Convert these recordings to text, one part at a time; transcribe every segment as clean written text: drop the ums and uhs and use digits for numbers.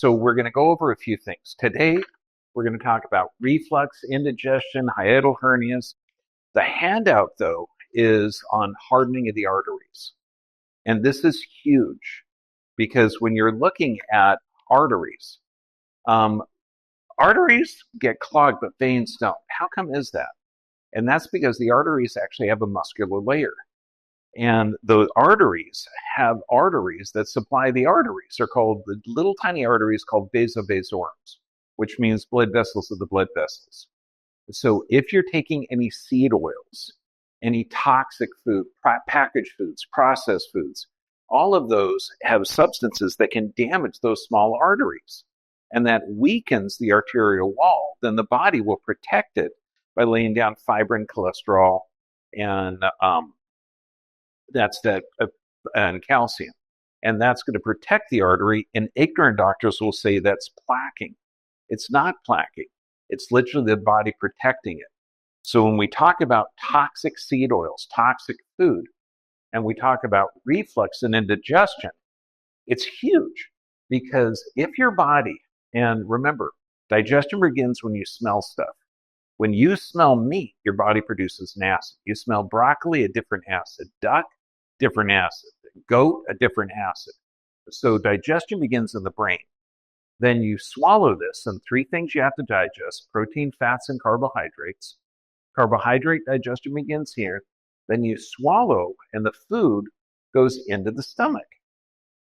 So we're going to go over a few things. Today, we're going to talk about reflux, indigestion, hiatal hernias. The handout, though, is on hardening of the arteries. And this is huge because when you're looking at arteries, arteries get clogged, but veins don't. How come is that? And that's because the arteries actually have a muscular layer. And those arteries have arteries that supply the arteries. They're called the little tiny arteries called vasovasorums, which means blood vessels of the blood vessels. So if you're taking any seed oils, any toxic food, packaged foods, processed foods, all of those have substances that can damage those small arteries. And that weakens the arterial wall. Then the body will protect it by laying down fibrin, cholesterol, and and calcium. And that's going to protect the artery. And ignorant doctors will say that's plaquing. It's not plaquing. It's literally the body protecting it. So when we talk about toxic seed oils, toxic food, and we talk about reflux and indigestion, it's huge because if your body, and remember, digestion begins when you smell stuff. When you smell meat, your body produces an acid. You smell broccoli, a different acid. Duck, different acid. Goat, a different acid. So digestion begins in the brain. Then you swallow this, and three things you have to digest: protein, fats, and carbohydrates. Carbohydrate digestion begins here. Then you swallow, and the food goes into the stomach.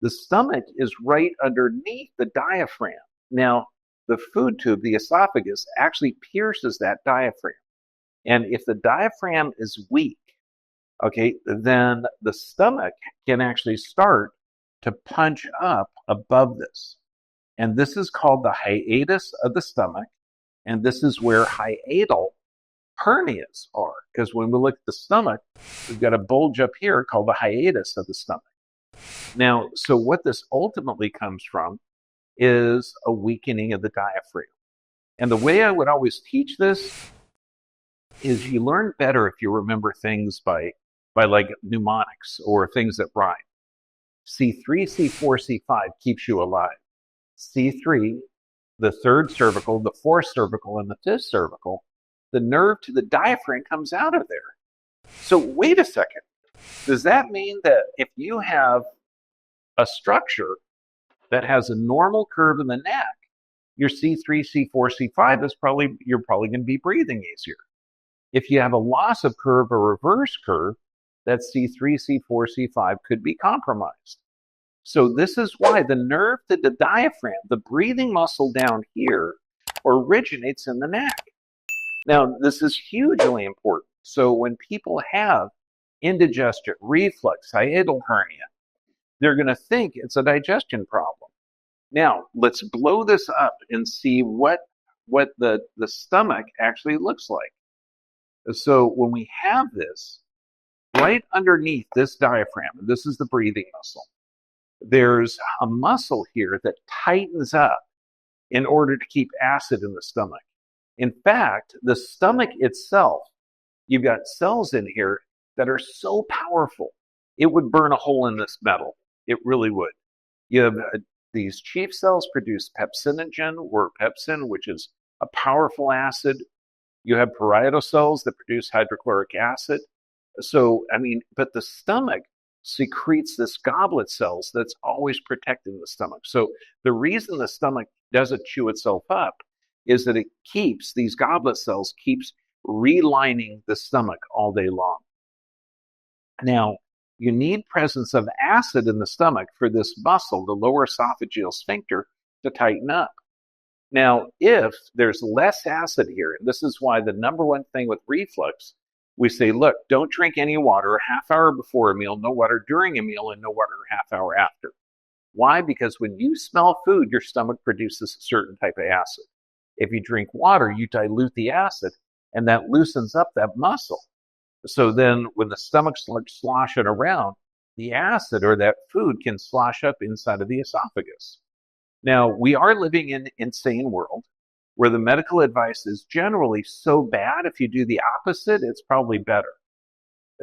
The stomach is right underneath the diaphragm. Now, the food tube, the esophagus, actually pierces that diaphragm. And if the diaphragm is weak, okay, then the stomach can actually start to punch up above this. And this is called the hiatus of the stomach. And this is where hiatal hernias are. Because when we look at the stomach, we've got a bulge up here called the hiatus of the stomach. Now, so what this ultimately comes from is a weakening of the diaphragm. And the way I would always teach this is you learn better if you remember things by like mnemonics or things that rhyme. C3, C4, C5 keeps you alive. C3, the third cervical, the fourth cervical, and the fifth cervical, the nerve to the diaphragm comes out of there. So wait a second. Does that mean that if you have a structure that has a normal curve in the neck, your C3, C4, C5 you're probably going to be breathing easier. If you have a loss of curve or reverse curve, that C3, C4, C5 could be compromised. So this is why the nerve to the diaphragm, the breathing muscle down here, originates in the neck. Now, this is hugely important. So when people have indigestion, reflux, hiatal hernia, they're going to think it's a digestion problem. Now, let's blow this up and see what the stomach actually looks like. So when we have this, right underneath this diaphragm, this is the breathing muscle, there's a muscle here that tightens up in order to keep acid in the stomach. In fact, the stomach itself, you've got cells in here that are so powerful, it would burn a hole in this metal. It really would. You have these chief cells produce pepsinogen or pepsin, which is a powerful acid. You have parietal cells that produce hydrochloric acid. So, but the stomach secretes this goblet cells that's always protecting the stomach. So the reason the stomach doesn't chew itself up is that these goblet cells keeps relining the stomach all day long. Now, you need presence of acid in the stomach for this muscle, the lower esophageal sphincter, to tighten up. Now, if there's less acid here, and this is why the number one thing with reflux, we say, look, don't drink any water a half hour before a meal, no water during a meal, and no water a half hour after. Why? Because when you smell food, your stomach produces a certain type of acid. If you drink water, you dilute the acid, and that loosens up that muscle. So then when the stomach starts sloshing around, the acid or that food can slosh up inside of the esophagus. Now, we are living in an insane world where the medical advice is generally so bad. If you do the opposite, it's probably better.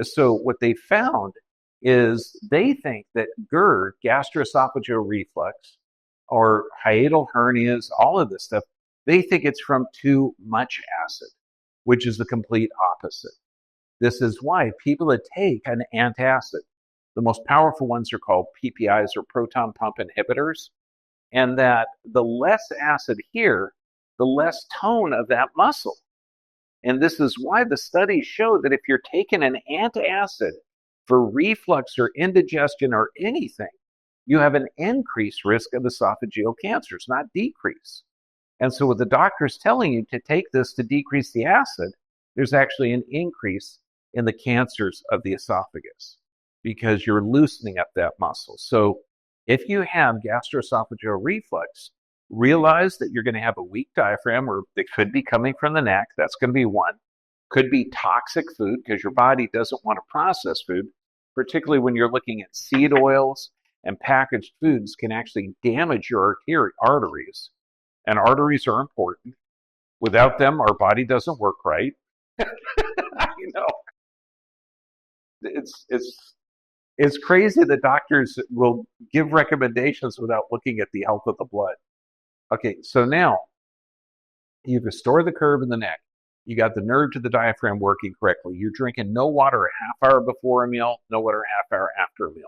So what they found is they think that GERD, gastroesophageal reflux, or hiatal hernias, all of this stuff, they think it's from too much acid, which is the complete opposite. This is why people that take an antacid, the most powerful ones are called PPIs or proton pump inhibitors, and that the less acid here, the less tone of that muscle. And this is why the studies show that if you're taking an antacid for reflux or indigestion or anything, you have an increased risk of esophageal cancers, not decrease. And so what the doctor is telling you to take this to decrease the acid, there's actually an increase in the cancers of the esophagus because you're loosening up that muscle. So if you have gastroesophageal reflux, realize that you're going to have a weak diaphragm, or it could be coming from the neck. That's going to be one. Could be toxic food because your body doesn't want to process food, particularly when you're looking at seed oils and packaged foods can actually damage your arteries. And arteries are important. Without them, our body doesn't work right. You know, it's crazy that doctors will give recommendations without looking at the health of the blood. Okay, so now you've restored the curve in the neck. You got the nerve to the diaphragm working correctly. You're drinking no water a half hour before a meal, no water a half hour after a meal.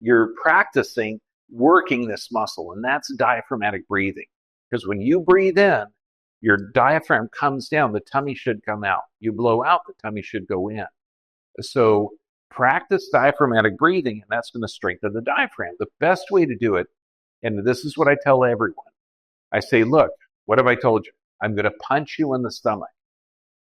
You're practicing working this muscle, and that's diaphragmatic breathing. Because when you breathe in, your diaphragm comes down, the tummy should come out. You blow out, the tummy should go in. So practice diaphragmatic breathing, and that's going to strengthen the diaphragm. The best way to do it, and this is what I tell everyone, I say, look, what have I told you? I'm going to punch you in the stomach.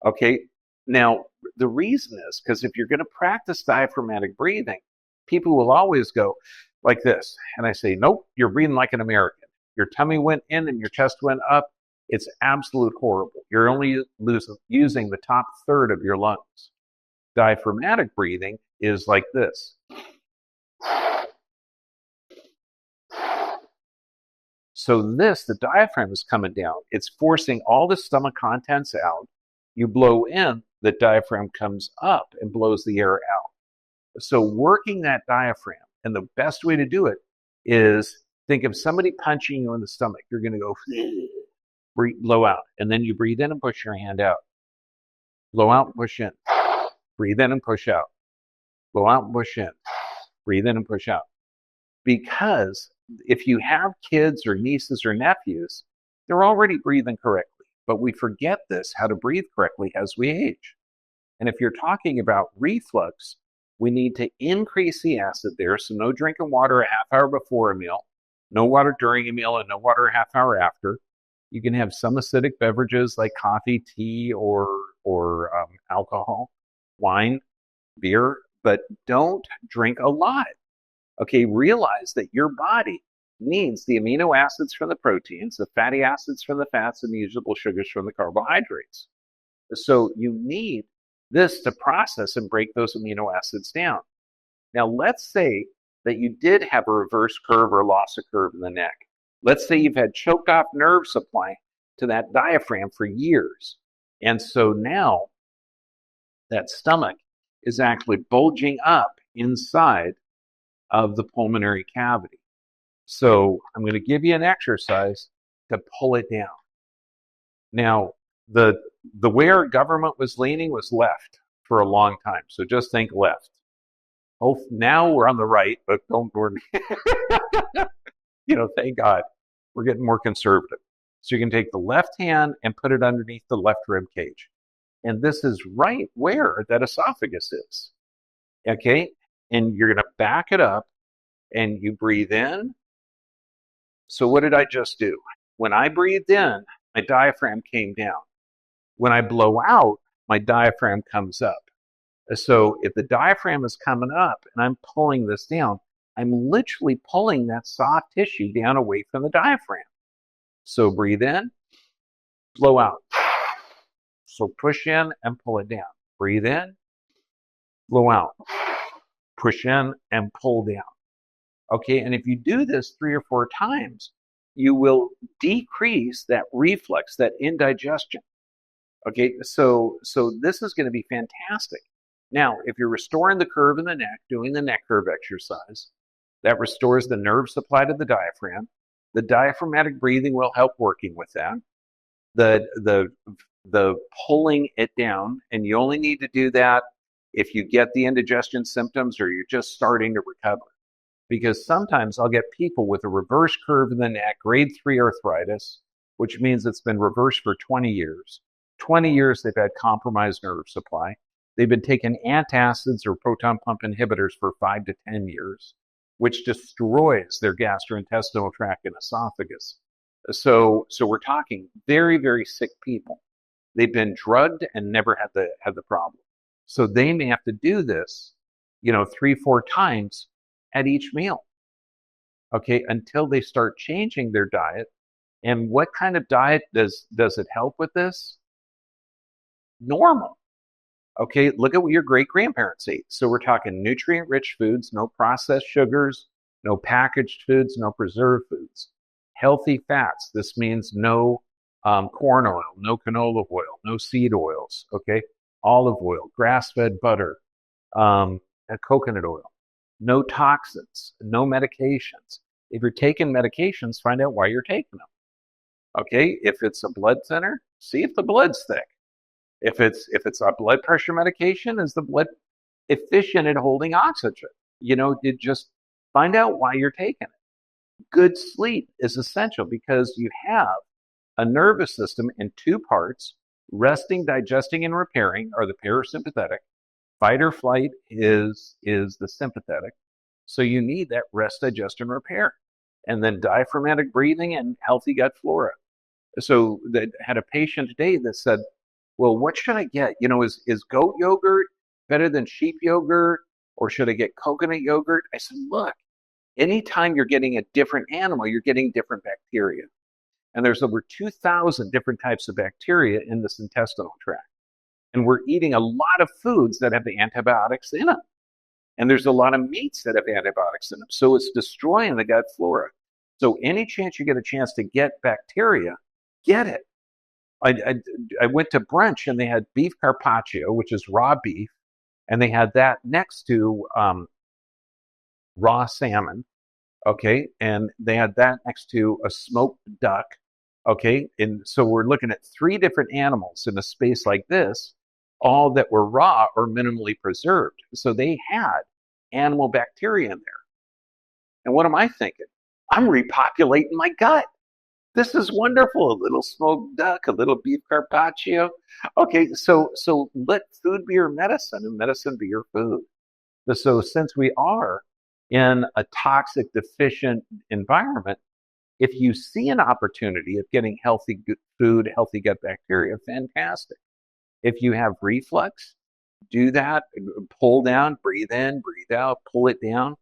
Okay, now the reason is because if you're going to practice diaphragmatic breathing, people will always go like this. And I say, nope, you're breathing like an American. Your tummy went in and your chest went up. It's absolute horrible. You're only using the top third of your lungs. Diaphragmatic breathing is like this. So the diaphragm is coming down. It's forcing all the stomach contents out. You blow in, the diaphragm comes up and blows the air out. So working that diaphragm, and the best way to do it is think of somebody punching you in the stomach. You're going to go blow out, and then you breathe in and push your hand out. Blow out and push in. Breathe in and push out. Blow out and push in. Breathe in and push out. Because if you have kids or nieces or nephews, they're already breathing correctly. But we forget this, how to breathe correctly as we age. And if you're talking about reflux, we need to increase the acid there. So no drinking water a half hour before a meal, no water during a meal, and no water a half hour after. You can have some acidic beverages like coffee, tea, or alcohol, wine, beer, but don't drink a lot. Okay, realize that your body needs the amino acids from the proteins, the fatty acids from the fats, and the usable sugars from the carbohydrates. So you need this to process and break those amino acids down. Now, let's say that you did have a reverse curve or loss of curve in the neck. Let's say you've had choked off nerve supply to that diaphragm for years. And so now that stomach is actually bulging up inside of the pulmonary cavity. So I'm going to give you an exercise to pull it down. Now, the way our government was leaning was left for a long time. So just think left. Oh, now we're on the right, but don't worry. Thank God. We're getting more conservative. So you can take the left hand and put it underneath the left rib cage. And this is right where that esophagus is. Okay? And you're going to back it up and you breathe in. So what did I just do? When I breathed in, my diaphragm came down. When I blow out, my diaphragm comes up. So if the diaphragm is coming up and I'm pulling this down, I'm literally pulling that soft tissue down away from the diaphragm. So breathe in, blow out. So push in and pull it down. Breathe in, blow out. Push in and pull down. Okay, and if you do this 3 or 4 times, you will decrease that reflux, that indigestion. Okay, so this is going to be fantastic. Now, if you're restoring the curve in the neck, doing the neck curve exercise, that restores the nerve supply to the diaphragm. The diaphragmatic breathing will help working with that. The pulling it down, and you only need to do that if you get the indigestion symptoms or you're just starting to recover. Because sometimes I'll get people with a reverse curve in the neck, grade 3 arthritis, which means it's been reversed for 20 years. 20 years they've had compromised nerve supply. They've been taking antacids or proton pump inhibitors for 5 to 10 years, which destroys their gastrointestinal tract and esophagus. So we're talking very, very sick people. They've been drugged and never had the problem. So they may have to do this, 3-4 times at each meal, okay, until they start changing their diet. And what kind of diet does it help with this? Normal. Okay, look at what your great-grandparents ate. So we're talking nutrient-rich foods, no processed sugars, no packaged foods, no preserved foods. Healthy fats. This means no corn oil, no canola oil, no seed oils, okay? Olive oil, grass-fed butter, coconut oil. No toxins, no medications. If you're taking medications, find out why you're taking them. Okay, if it's a blood thinner, see if the blood's thick. If it's a blood pressure medication, is the blood efficient at holding oxygen? You just find out why you're taking it. Good sleep is essential because you have a nervous system in 2 parts. Resting, digesting, and repairing are the parasympathetic. Fight or flight is the sympathetic. So you need that rest, digest, and repair. And then diaphragmatic breathing and healthy gut flora. So they had a patient today that said, well, what should I get? Is goat yogurt better than sheep yogurt? Or should I get coconut yogurt? I said, look, anytime you're getting a different animal, you're getting different bacteria. And there's over 2,000 different types of bacteria in this intestinal tract. And we're eating a lot of foods that have the antibiotics in them. And there's a lot of meats that have antibiotics in them. So it's destroying the gut flora. So any chance you get a chance to get bacteria, get it. I went to brunch and they had beef carpaccio, which is raw beef. And they had that next to raw salmon. Okay. And they had that next to a smoked duck. Okay. And so we're looking at 3 different animals in a space like this, all that were raw or minimally preserved. So they had animal bacteria in there. And what am I thinking? I'm repopulating my gut. This is wonderful. A little smoked duck, a little beef carpaccio. Okay, so let food be your medicine and medicine be your food. So since we are in a toxic, deficient environment, if you see an opportunity of getting healthy food, healthy gut bacteria, fantastic. If you have reflux, do that. Pull down, breathe in, breathe out, pull it down.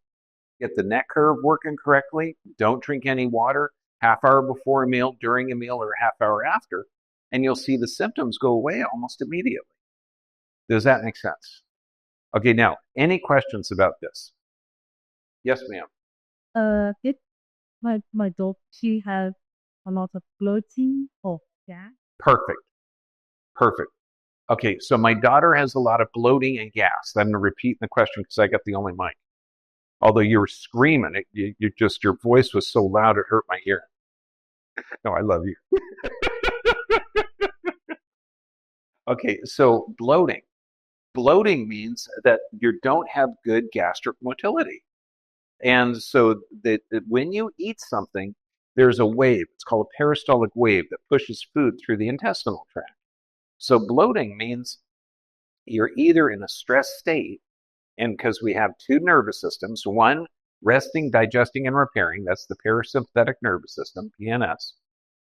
Get the neck curve working correctly. Don't drink any water. Half hour before a meal, during a meal, or a half hour after, and you'll see the symptoms go away almost immediately. Does that make sense? Okay, now, any questions about this? Yes, ma'am. Did my dog, she has a lot of bloating or gas? Perfect. Okay, so my daughter has a lot of bloating and gas. I'm going to repeat the question because I got the only mic. Although you were screaming, your voice was so loud it hurt my hearing. No, I love you. Okay, so bloating. Bloating means that you don't have good gastric motility. And so that when you eat something, there's a wave. It's called a peristaltic wave that pushes food through the intestinal tract. So bloating means you're either in a stress state, and because we have 2 nervous systems, one resting, digesting, and repairing, that's the parasympathetic nervous system, PNS.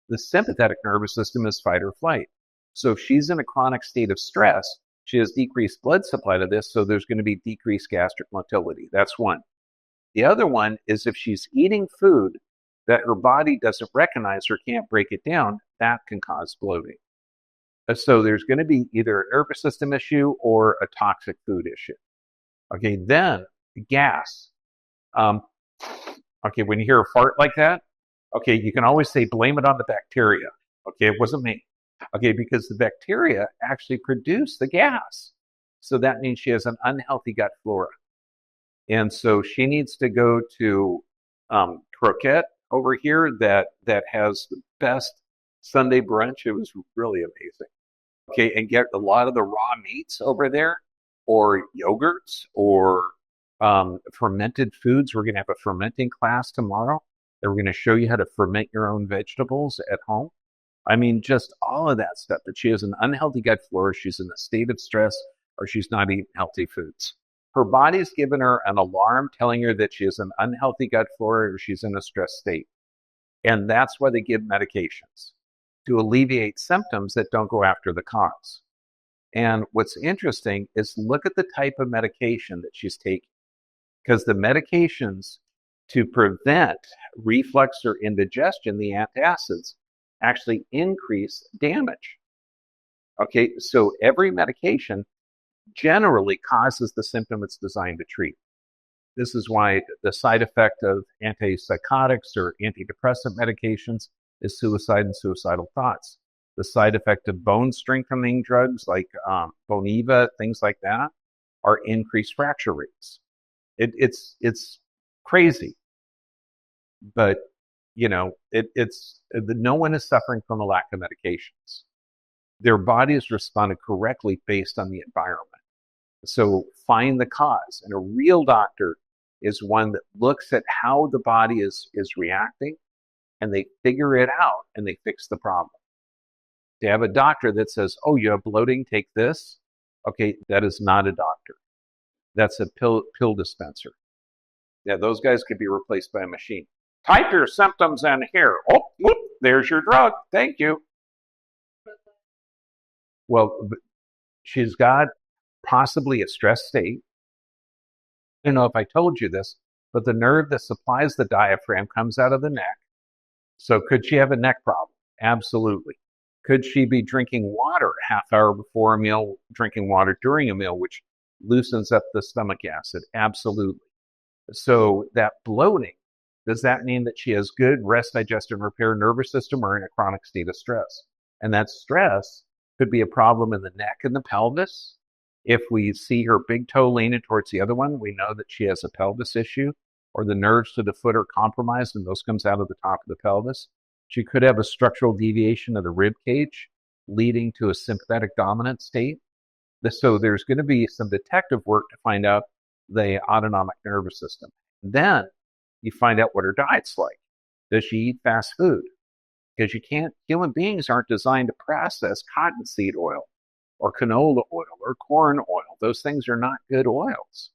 The sympathetic nervous system is fight or flight. So if she's in a chronic state of stress, she has decreased blood supply to this, so there's going to be decreased gastric motility. That's one. The other one is if she's eating food that her body doesn't recognize or can't break it down, that can cause bloating. So there's going to be either a nervous system issue or a toxic food issue. Okay, then gas. Okay, when you hear a fart like that, okay, you can always say blame it on the bacteria. Okay, it wasn't me. Okay, because the bacteria actually produce the gas. So that means she has an unhealthy gut flora. And so she needs to go to croquette over here that has the best Sunday brunch. It was really amazing. Okay, and get a lot of the raw meats over there, or yogurts, or fermented foods. We're going to have a fermenting class tomorrow. And we're going to show you how to ferment your own vegetables at home. I mean, just all of that stuff. That she has an unhealthy gut flora, she's in a state of stress, or she's not eating healthy foods. Her body's given her an alarm telling her that she has an unhealthy gut flora or she's in a stress state. And that's why they give medications, to alleviate symptoms that don't go after the cause. And what's interesting is look at the type of medication that she's taking, because the medications to prevent reflux or indigestion, the antacids, actually increase damage. Okay, so every medication generally causes the symptom it's designed to treat. This is why the side effect of antipsychotics or antidepressant medications is suicide and suicidal thoughts. The side effect of bone strengthening drugs like Boniva, things like that, are increased fracture rates. It's crazy, but no one is suffering from a lack of medications. Their bodies responded correctly based on the environment. So find the cause, and a real doctor is one that looks at how the body is reacting, and they figure it out and they fix the problem. To have a doctor that says, "Oh, you have bloating, take this," okay, that is not a doctor. That's a pill dispenser. Yeah, those guys could be replaced by a machine. Type your symptoms in here. Oh, whoop, there's your drug. Thank you. Well, she's got possibly a stress state. I don't know if I told you this, but the nerve that supplies the diaphragm comes out of the neck. So could she have a neck problem? Absolutely. Could she be drinking water a half hour before a meal, drinking water during a meal, which loosens up the stomach acid? Absolutely. So that bloating, does that mean that she has good rest, digest, and repair nervous system, or in a chronic state of stress? And that stress could be a problem in the neck and the pelvis. If we see her big toe leaning towards the other one, we know that she has a pelvis issue, or the nerves to the foot are compromised, and those comes out of the top of the pelvis. She could have a structural deviation of the rib cage, leading to a sympathetic dominant state. So there's going to be some detective work to find out the autonomic nervous system. Then you find out what her diet's like. Does she eat fast food? Because human beings aren't designed to process cottonseed oil or canola oil or corn oil. Those things are not good oils.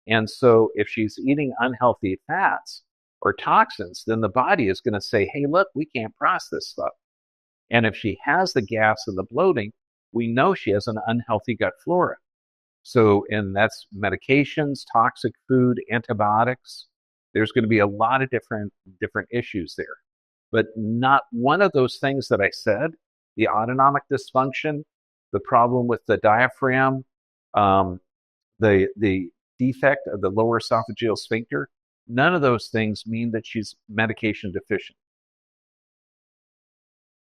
And so if she's eating unhealthy fats or toxins, then the body is going to say, hey, look, we can't process this stuff. And if she has the gas and the bloating, we know she has an unhealthy gut flora. So, and that's medications, toxic food, antibiotics. There's going to be a lot of different issues there. But not one of those things that I said, the autonomic dysfunction, the problem with the diaphragm, the defect of the lower esophageal sphincter, none of those things mean that she's medication deficient.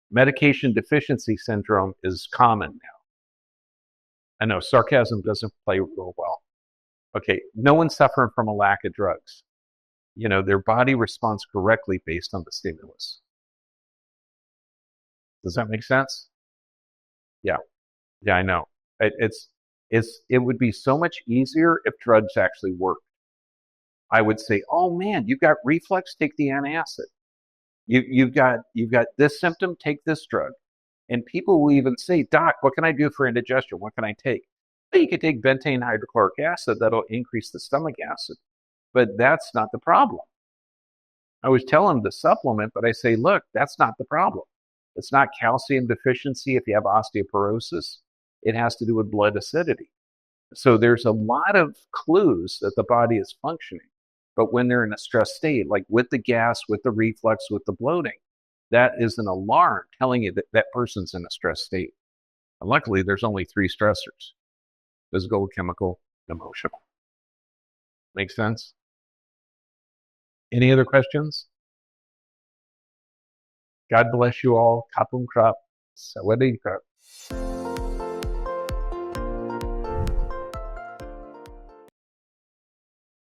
Medication deficiency syndrome is common now. I know sarcasm doesn't play real well. Okay, no one's suffering from a lack of drugs. Their body responds correctly based on the stimulus. Does that make sense? Yeah, I know. It would be so much easier if drugs actually worked. I would say, oh man, you've got reflux, take the antacid. You've got this symptom, take this drug. And people will even say, doc, what can I do for indigestion? What can I take? Well, you can take bentane hydrochloric acid. That'll increase the stomach acid. But that's not the problem. I was telling them to supplement, but I say, look, that's not the problem. It's not calcium deficiency if you have osteoporosis. It has to do with blood acidity. So there's a lot of clues that the body is functioning. But when they're in a stress state, like with the gas, with the reflux, with the bloating, that is an alarm telling you that that person's in a stress state. And luckily, there's only 3 stressors: physical, chemical, and emotional. Make sense? Any other questions? God bless you all. Kapung krap. Sawadee krap.